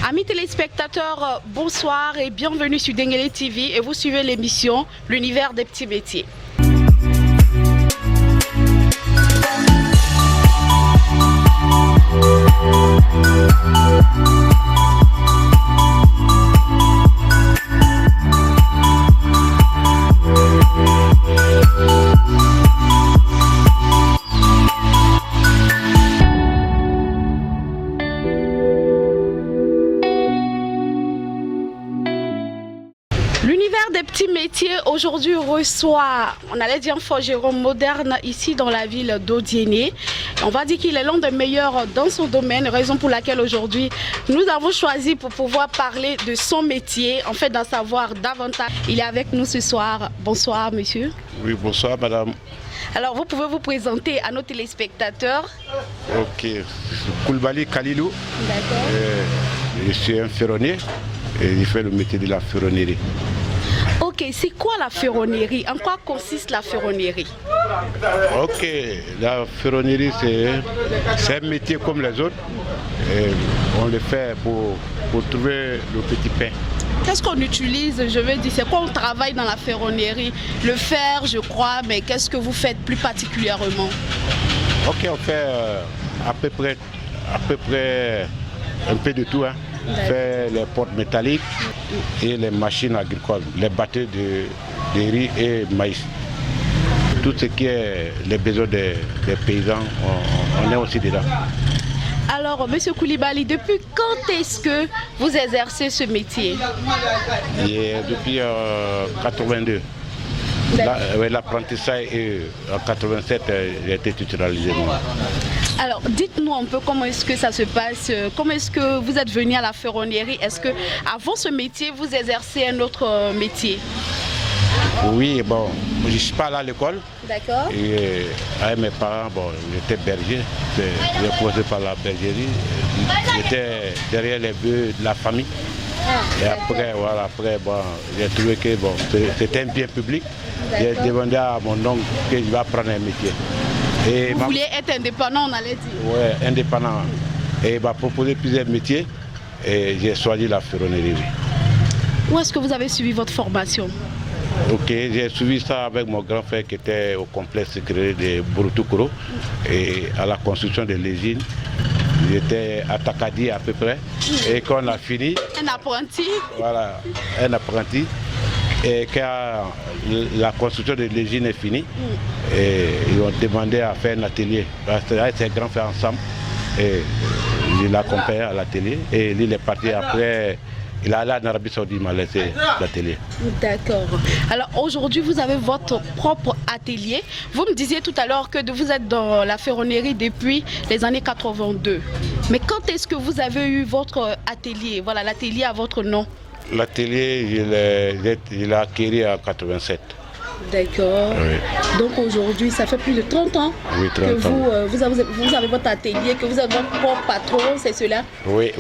Amis téléspectateurs, bonsoir et bienvenue sur Denguélé TV et vous suivez l'émission L'univers des petits métiers. L'univers des petits métiers aujourd'hui reçoit, on allait dire, un forgeron moderne ici dans la ville d'Odiéné. On va dire qu'il est l'un des meilleurs dans son domaine, raison pour laquelle aujourd'hui nous avons choisi pour pouvoir parler de son métier, en fait d'en savoir davantage. Il est avec nous ce soir. Bonsoir monsieur. Oui, bonsoir madame. Alors vous pouvez vous présenter à nos téléspectateurs. Ok, Koulibaly Khalilou. D'accord. Je suis un ferronnier et je fais le métier de la ferronnerie. Ok, c'est quoi la ferronnerie? En quoi consiste la ferronnerie? Ok, la ferronnerie c'est un métier comme les autres. Et on le fait pour trouver le petit pain. Qu'est-ce qu'on utilise? Je veux dire, c'est quoi on travaille dans la ferronnerie? Le fer, je crois, mais qu'est-ce que vous faites plus particulièrement? Ok, on fait à peu près un peu de tout. Hein. On fait les portes métalliques et les machines agricoles, les batteurs de riz et maïs. Tout ce qui est les besoins des paysans, on est aussi dedans. Alors, monsieur Koulibaly, depuis quand est-ce que vous exercez ce métier? Depuis 82. L'apprentissage en 87, j'ai été titularisé. Alors, dites-nous un peu comment est-ce que ça se passe, comment est-ce que vous êtes venu à la ferronnerie? Est-ce que avant ce métier, vous exercez un autre métier? Oui, bon, je ne suis pas allé à l'école. D'accord. Et avec mes parents, bon, j'étais berger, j'ai commencé par la bergerie, j'étais derrière les bœufs de la famille. Et après, voilà, bon, j'ai trouvé que bon, c'était un bien public. J'ai demandé à mon oncle que je vais prendre un métier. Et vous vouliez être indépendant, on allait dire? Oui, indépendant. Et il m'a proposé plusieurs métiers et j'ai choisi la ferronnerie. Où est-ce que vous avez suivi votre formation? Ok, j'ai suivi ça avec mon grand frère qui était au complexe secret de Borutukuro et à la construction de l'usine. J'étais à Takadi à peu près. Et quand on a fini... Un apprenti? Voilà, un apprenti. Et quand la construction de l'usine est finie, et ils ont demandé à faire un atelier. Avec ses grands frères ensemble. Et je l'accompagne à l'atelier. Et lui, il est parti après. Il est allé en Arabie Saoudite, il m'a laissé l'atelier. D'accord. Alors aujourd'hui, vous avez votre propre atelier. Vous me disiez tout à l'heure que vous êtes dans la ferronnerie depuis les années 82. Mais quand est-ce que vous avez eu votre atelier? Voilà, l'atelier à votre nom. L'atelier, je l'ai acquis en 87. D'accord. Oui. Donc aujourd'hui, ça fait plus de 30 ans que vous avez votre atelier, que vous êtes votre propre patron, c'est cela? Oui.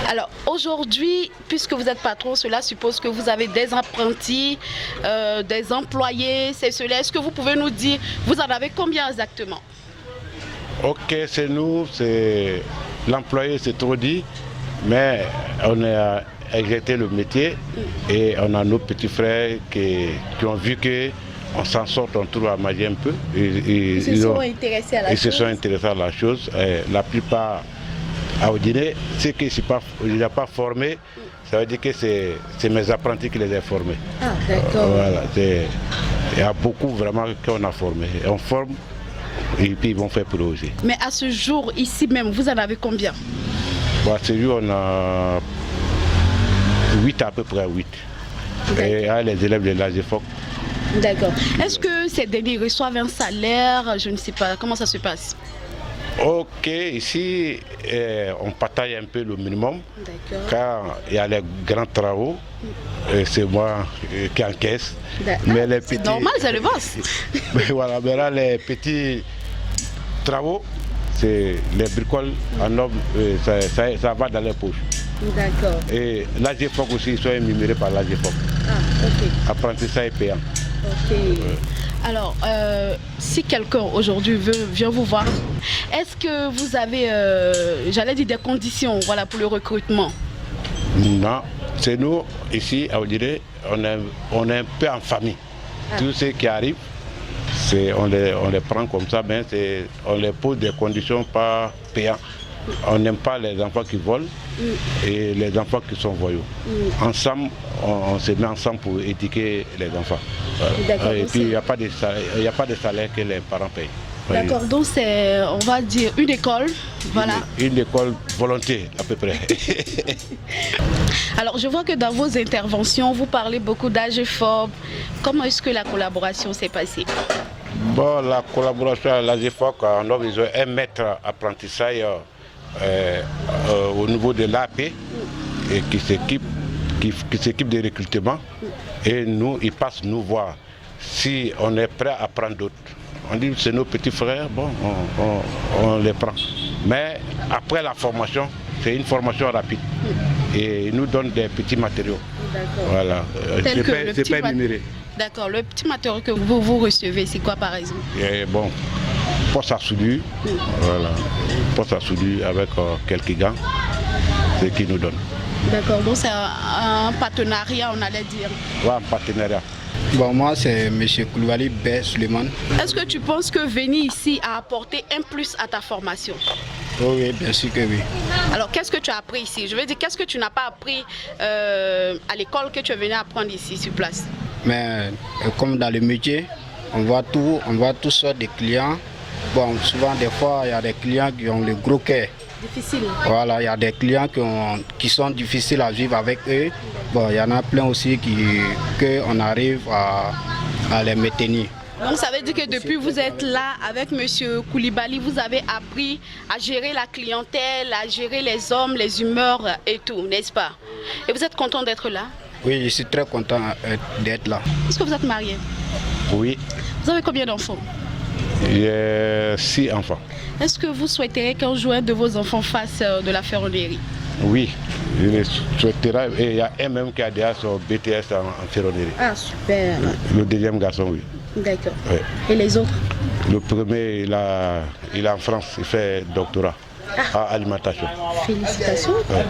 Alors aujourd'hui, puisque vous êtes patron, cela suppose que vous avez des apprentis, des employés, c'est cela. Est-ce que vous pouvez nous dire, vous en avez combien exactement? Ok, c'est nous, c'est l'employé, c'est trop dit, mais on a exercé le métier et on a nos petits frères qui ont vu qu'on s'en sort, on trouve à manger un peu. Ils se sont intéressés à la chose. La plupart à Odiéné, ceux qui ne sont pas formés, ça veut dire que c'est mes apprentis qui les ont formés. Ah, d'accord. Voilà, il y a beaucoup vraiment qu'on a formés. On forme et puis ils vont faire projet. Mais à ce jour, ici même, vous en avez combien? Bon, à ce jour, on a 8 à peu près 8. Et les élèves de l'AGEFOC. D'accord. Est-ce que ces derniers reçoivent un salaire? Je ne sais pas. Comment ça se passe? Ok, ici, on partage un peu le minimum. Car il y a les grands travaux. C'est moi qui encaisse. C'est normal, c'est le boss. Mais voilà, mais là, les petits travaux, c'est les bricoles en homme, ça va dans les poches. D'accord. Et l'AGEFOC aussi, ils sont énumérés par l'AGEFOC. Ah, ok. Apprentissage payant. Ok. Alors, si quelqu'un aujourd'hui vient vous voir, est-ce que vous avez, j'allais dire, des conditions, voilà, pour le recrutement? Non, c'est nous, ici, à Odile, on est un peu en famille. Tout ce qui arrive, on les prend comme ça, mais on les pose des conditions pas payantes. On n'aime pas les enfants qui volent et les enfants qui sont voyous. Ensemble, on se met ensemble pour éduquer les enfants. Et puis, il n'y a pas de salaire que les parents payent. D'accord, donc c'est, on va dire, une école, voilà. Une école volonté, à peu près. Alors, je vois que dans vos interventions, vous parlez beaucoup d'AGEFOP. Comment est-ce que la collaboration s'est passée? Bon, la collaboration à l'AGEFOP, on a besoin d'un maître apprentissage au niveau de l'AP et qui s'équipe de recrutement. Et nous, ils passent nous voir si on est prêt à prendre d'autres. On dit c'est nos petits frères, bon, on les prend. Mais après la formation, c'est une formation rapide. Et ils nous donnent des petits matériaux. Voilà. C'est pas énuméré. D'accord. Le petit matériau que vous recevez, c'est quoi par exemple? Et bon, poste à soudure. Voilà. Poste à soudure avec quelques gants. C'est ce qu'ils nous donnent. D'accord. Donc c'est un partenariat, on allait dire. Oui, un partenariat. Bon, moi, c'est M. Koulibaly B. Suleiman. Est-ce que tu penses que venir ici a apporté un plus à ta formation? Oh oui, bien sûr que oui. Alors, qu'est-ce que tu as appris ici? Je veux dire, qu'est-ce que tu n'as pas appris à l'école que tu es venu apprendre ici sur place? Mais comme dans le métier, on voit toutes sortes de clients. Bon, souvent, des fois, il y a des clients qui ont le gros cœur. Difficile. Voilà, il y a des clients qui sont difficiles à vivre avec eux. Bon, il y en a plein aussi qu'on arrive à les maintenir. Donc ça veut dire que depuis que vous êtes là avec M. Koulibaly, vous avez appris à gérer la clientèle, à gérer les hommes, les humeurs et tout, n'est-ce pas? Et vous êtes content d'être là? Oui, je suis très content d'être là. Est-ce que vous êtes marié? Oui. Vous avez combien d'enfants? J'ai 6 enfants. Est-ce que vous souhaiterez qu'un jour un de vos enfants fasse de la ferronnerie? Oui, je le souhaiterais. Et il y a un même qui a déjà son BTS en ferronnerie. Ah, super. Le deuxième garçon, oui. D'accord. Oui. Et les autres? Le premier, il est en France, il fait doctorat en alimentation. Félicitations. Ouais.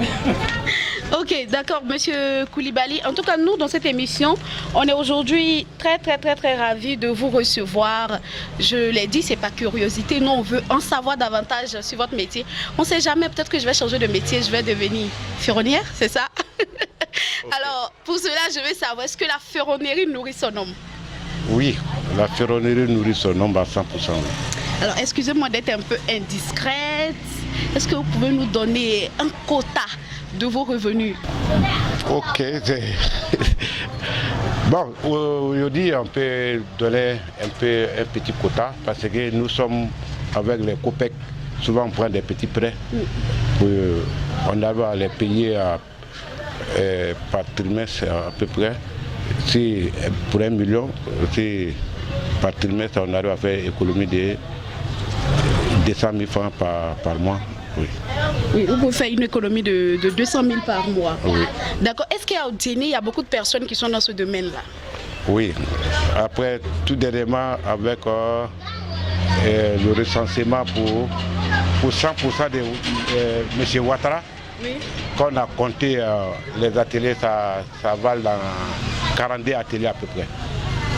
Ok, d'accord, Monsieur Koulibaly. En tout cas, nous, dans cette émission, on est aujourd'hui très ravis de vous recevoir. Je l'ai dit, c'est pas curiosité. Nous, on veut en savoir davantage sur votre métier. On ne sait jamais, peut-être que je vais changer de métier, je vais devenir ferronnière, c'est ça? Okay. Alors, pour cela, je veux savoir, est-ce que la ferronnerie nourrit son homme? Oui, la ferronnerie nourrit son homme à 100%. Alors, excusez-moi d'être un peu indiscrète. Est-ce que vous pouvez nous donner un quota de vos revenus? Ok. Bon, aujourd'hui, on peut donner un petit quota parce que nous sommes avec les COPEC. Souvent, on prend des petits prêts. On arrive à les payer par trimestre à peu près. Si, pour 1 million, par trimestre, on arrive à faire économie de 200 000 francs par mois. Oui. Oui, vous pouvez faire une économie de 200 000 par mois. Oui. D'accord. Est-ce qu'à Odéné, il y a beaucoup de personnes qui sont dans ce domaine-là? Oui. Après, tout dernièrement, avec le recensement pour 100% de M. Ouattara, oui. Quand on a compté les ateliers, ça va dans 42 ateliers à peu près.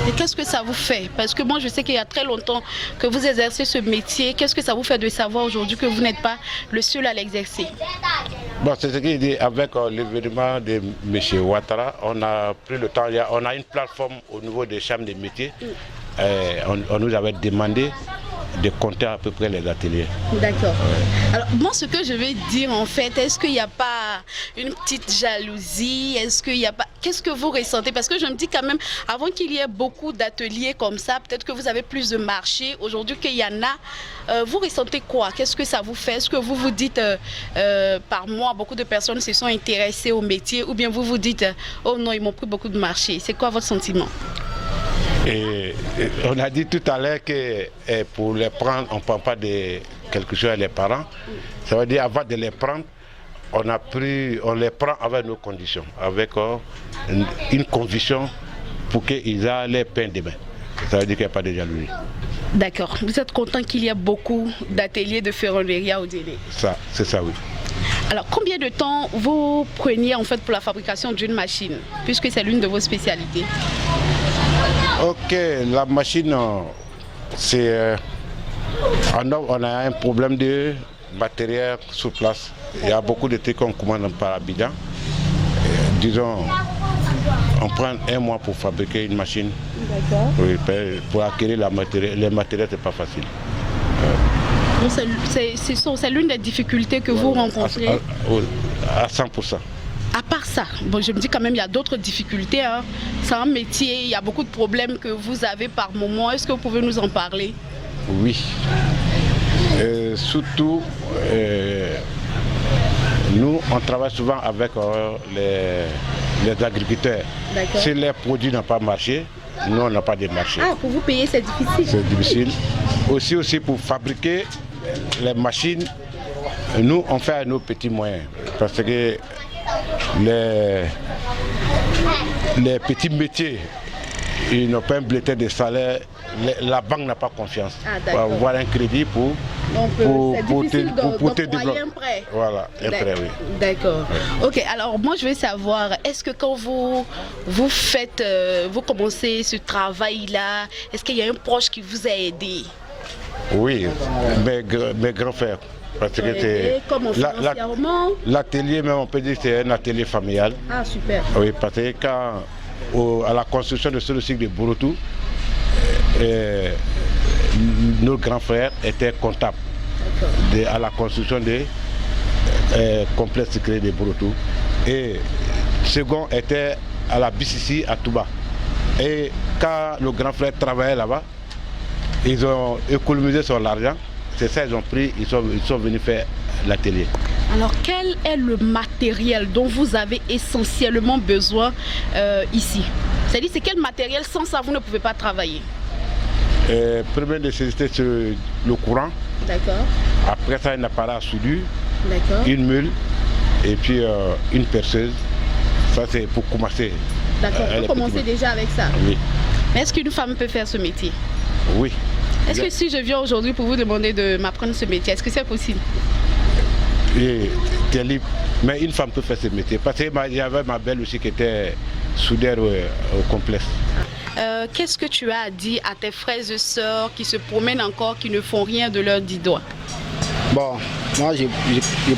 Et qu'est-ce que ça vous fait? Parce que moi, je sais qu'il y a très longtemps que vous exercez ce métier. Qu'est-ce que ça vous fait de savoir aujourd'hui que vous n'êtes pas le seul à l'exercer? Bon, c'est ce qu'il dit. Avec l'événement de M. Ouattara, on a pris le temps. On a une plateforme au niveau des chambres des métiers. On nous avait demandé de compter à peu près les ateliers. D'accord. Ouais. Alors, moi, ce que je vais dire, en fait, est-ce qu'il n'y a pas une petite jalousie? Est-ce qu'il n'y a pas... Qu'est-ce que vous ressentez? Parce que je me dis quand même, avant qu'il y ait beaucoup d'ateliers comme ça, peut-être que vous avez plus de marchés. Aujourd'hui qu'il y en a, vous ressentez quoi? Qu'est-ce que ça vous fait? Est-ce que vous vous dites, par mois, beaucoup de personnes se sont intéressées au métier? Ou bien vous vous dites, oh non, ils m'ont pris beaucoup de marchés. C'est quoi votre sentiment? Et on a dit tout à l'heure que pour les prendre, on ne prend pas de quelque chose à les parents. Ça veut dire avant de les prendre, on les prend avec nos conditions, avec une conviction pour qu'ils aient les pains demain. Ça veut dire qu'il n'y a pas de jalousie. D'accord. Vous êtes content qu'il y ait beaucoup d'ateliers de ferronnerie à Odéné? Ça, c'est ça, oui. Alors, combien de temps vous preniez en fait pour la fabrication d'une machine, puisque c'est l'une de vos spécialités? Ok, la machine, c'est... on a un problème de matériel sur place. Il y a beaucoup de trucs qu'on commande par Abidjan. Disons, on prend 1 mois pour fabriquer une machine. D'accord. Oui, pour acquérir les matériels, c'est pas facile. C'est l'une des difficultés que vous rencontrez? À 100%. À part ça, bon, je me dis quand même il y a d'autres difficultés. Hein. C'est un métier, il y a beaucoup de problèmes que vous avez par moment. Est-ce que vous pouvez nous en parler? Oui. Surtout, nous, on travaille souvent avec les agriculteurs. Si les produits n'ont pas marché, nous, on n'a pas de marché. Ah, pour vous payer, c'est difficile? C'est difficile. Aussi pour fabriquer les machines, nous, on fait à nos petits moyens. Parce que les petits métiers, ils n'ont pas un bulletin de salaire. La banque n'a pas confiance. Pour avoir un crédit pour te développer. Un prêt. Voilà, un prêt, oui. D'accord. Ok, alors moi je veux savoir, est-ce que quand vous commencez ce travail-là, est-ce qu'il y a un proche qui vous a aidé? Oui, mes grands frères. Parce que c'est l'atelier, même on peut dire que c'est un atelier familial. Ah, super. Oui, parce que à la construction de ce cycle de Borotou, nos grands frères étaient comptables à la construction des complexes secrets de Borotou. Et second était à la BCC à Touba. Et quand le grand frère travaillait là-bas, ils ont économisé sur l'argent. C'est ça ils ont pris, ils sont venus faire l'atelier. Alors quel est le matériel dont vous avez essentiellement besoin ici? C'est-à-dire c'est quel matériel, sans ça vous ne pouvez pas travailler? Première nécessité c'est le courant. D'accord. Après ça un appareil à soudure. D'accord. Une meule et puis une perceuse. Ça c'est pour commencer. D'accord, pour commencer déjà avec ça. Oui. Mais est-ce qu'une femme peut faire ce métier? Oui. Est-ce que si je viens aujourd'hui pour vous demander de m'apprendre ce métier, est-ce que c'est possible? Oui, tu es libre. Mais une femme peut faire ce métier. Parce qu'il y avait ma belle aussi qui était soudeur au complexe. Qu'est-ce que tu as dit à tes frères et sœurs qui se promènent encore, qui ne font rien de leurs 10 doigts? Bon, moi je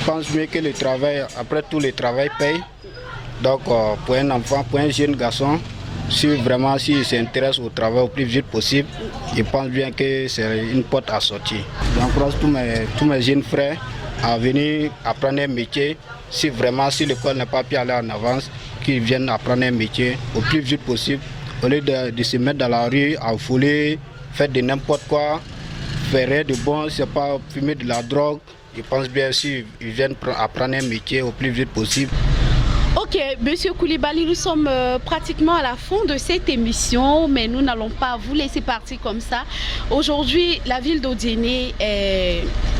pense mieux que le travail, après tout le travail paye. Donc pour un enfant, pour un jeune garçon, s'il s'intéresse au travail au plus vite possible, je pense bien que c'est une porte à sortir. J'encourage tous mes jeunes frères à venir apprendre un métier. Si l'école n'a pas pu aller en avance, qu'ils viennent apprendre un métier au plus vite possible, au lieu de se mettre dans la rue à voler, faire de n'importe quoi, faire rien de bon, c'est pas fumer de la drogue. Je pense bien s'ils viennent apprendre un métier au plus vite possible. Ok, Monsieur Koulibaly, nous sommes pratiquement à la fin de cette émission, mais nous n'allons pas vous laisser partir comme ça. Aujourd'hui, la ville d'Odiéné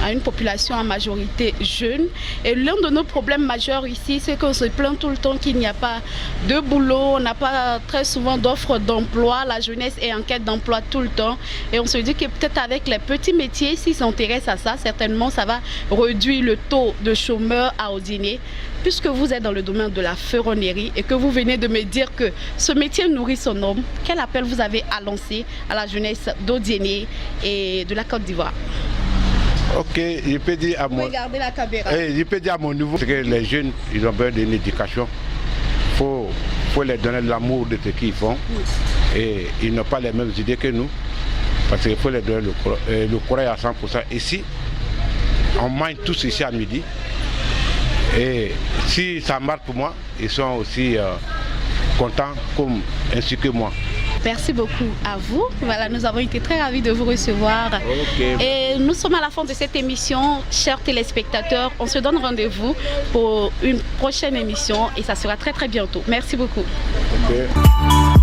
a une population en majorité jeune. Et l'un de nos problèmes majeurs ici, c'est qu'on se plaint tout le temps qu'il n'y a pas de boulot, on n'a pas très souvent d'offres d'emploi. La jeunesse est en quête d'emploi tout le temps. Et on se dit que peut-être avec les petits métiers, s'ils s'intéressent à ça, certainement ça va réduire le taux de chômeurs à Odiéné. Puisque vous êtes dans le domaine de la ferronnerie et que vous venez de me dire que ce métier nourrit son homme, quel appel vous avez à lancer à la jeunesse d'Odiéné et de la Côte d'Ivoire? Ok, je peux dire à Regardez la caméra. Je peux dire à mon niveau que les jeunes, ils ont besoin d'une éducation. Il faut leur donner l'amour de ce qu'ils font. Et ils n'ont pas les mêmes idées que nous. Parce qu'il faut leur donner le courage à 100%. Ici, on mange tous ici à midi. Et si ça marche pour moi, ils sont aussi contents ainsi que moi. Merci beaucoup à vous. Voilà, nous avons été très ravis de vous recevoir. Okay. Et nous sommes à la fin de cette émission, chers téléspectateurs. On se donne rendez-vous pour une prochaine émission et ça sera très très bientôt. Merci beaucoup. Okay.